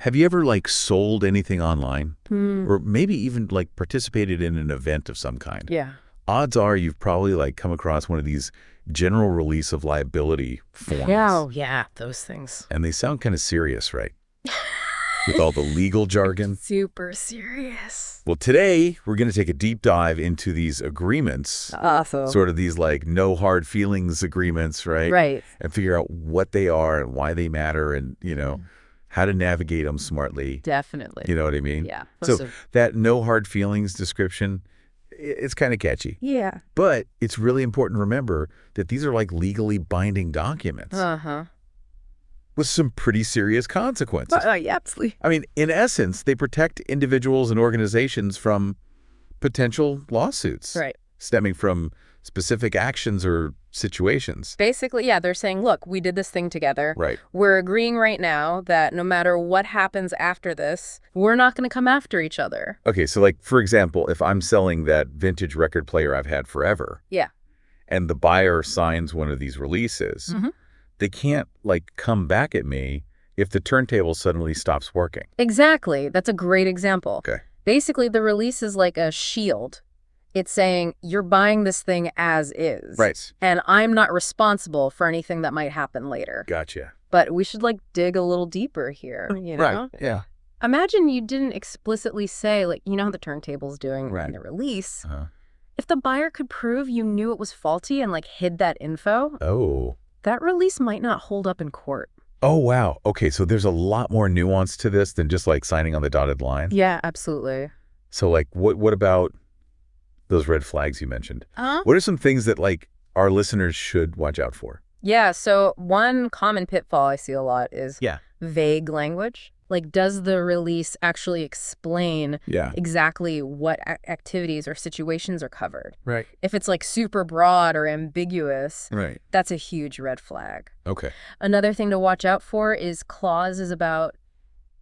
Have you ever like sold anything online? Or maybe even like participated in an event of some kind? Yeah. Odds are you've probably like come across one of these General Release of Liability forms. Oh, yeah, those things. And they sound kind of serious, right? With all the legal jargon. Super serious. Well, today we're going to take a deep dive into these agreements. Awesome. Sort of these like no hard feelings agreements, right? Right. And figure out what they are and why they matter and, how to navigate them smartly. Definitely. You know what I mean? Yeah. So that no hard feelings description, it's kind of catchy. Yeah. But it's really important to remember that these are like legally binding documents. Uh-huh. With some pretty serious consequences. Yeah, absolutely. I mean, in essence, they protect individuals and organizations from potential lawsuits. Right. Stemming from specific actions or situations. Basically, yeah, they're saying, look, we did this thing together. Right. We're agreeing right now that no matter what happens after this, we're not going to come after each other. Okay, so like, for example, if I'm selling that vintage record player I've had forever. Yeah. And the buyer signs one of these releases, they can't like come back at me if the turntable suddenly stops working. Exactly. That's a great example. Okay. Basically, the release is like a shield. It's saying you're buying this thing as is. Right. And I'm not responsible for anything that might happen later. Gotcha. But we should like dig a little deeper here, you know? Right. Yeah. Imagine you didn't explicitly say, like, you know how the turntable's doing in the release? If the buyer could prove you knew it was faulty and like hid that info, that release might not hold up in court. Oh, wow. Okay, so there's a lot more nuance to this than just like signing on the dotted line. Yeah, absolutely. So like what about those red flags you mentioned? What are some things that like our listeners should watch out for? Yeah, so one common pitfall I see a lot is vague language. Like, does the release actually explain exactly what activities or situations are covered? Right. If it's like super broad or ambiguous, that's a huge red flag. Okay. Another thing to watch out for is clauses about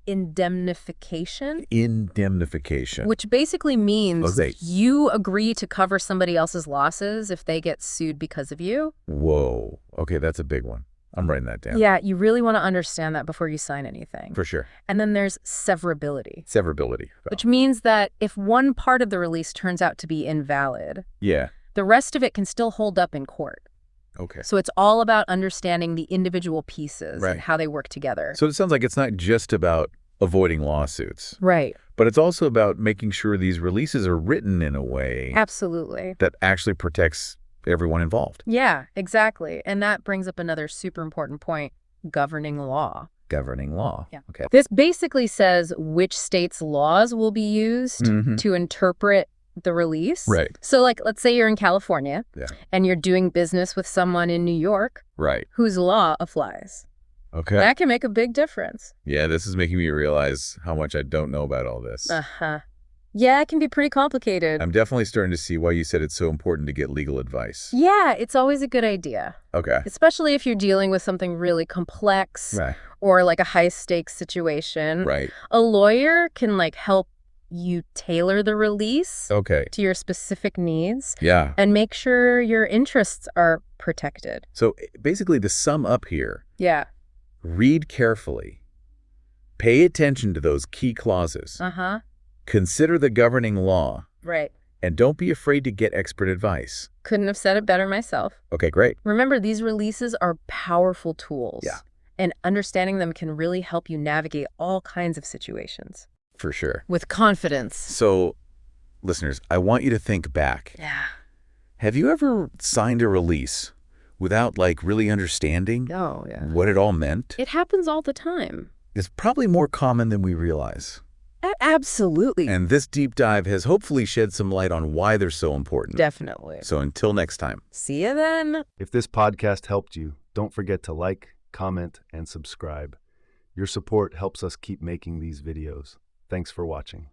indemnification. Indemnification. Which basically means you agree to cover somebody else's losses if they get sued because of you. Whoa. Okay, that's a big one. I'm writing that down. Yeah, you really want to understand that before you sign anything. For sure. And then there's severability. Severability. Which means that if one part of the release turns out to be invalid, the rest of it can still hold up in court. Okay. So it's all about understanding the individual pieces and how they work together. So it sounds like it's not just about avoiding lawsuits. Right. But it's also about making sure these releases are written in a way that actually protects everyone involved. Yeah, exactly. And that brings up another super important point, governing law. Governing law. Yeah. Okay. This basically says which state's laws will be used to interpret the release. Right. So like, let's say you're in California and you're doing business with someone in New York whose law applies. Okay. That can make a big difference. Yeah, this is making me realize how much I don't know about all this. Yeah, it can be pretty complicated. I'm definitely starting to see why you said it's so important to get legal advice. Yeah, it's always a good idea. Okay. Especially if you're dealing with something really complex or like a high-stakes situation. Right. A lawyer can like help you tailor the release to your specific needs and make sure your interests are protected. So basically, to sum up here, read carefully, pay attention to those key clauses, consider the governing law, and don't be afraid to get expert advice. Couldn't have said it better myself. Okay, great. Remember, these releases are powerful tools. And understanding them can really help you navigate all kinds of situations. For sure. With confidence. So, listeners, I want you to think back. Have you ever signed a release without, like, really understanding what it all meant? It happens all the time. It's probably more common than we realize. Absolutely. And this deep dive has hopefully shed some light on why they're so important. Definitely. So until next time. See you then. If this podcast helped you, don't forget to like, comment, and subscribe. Your support helps us keep making these videos. Thanks for watching.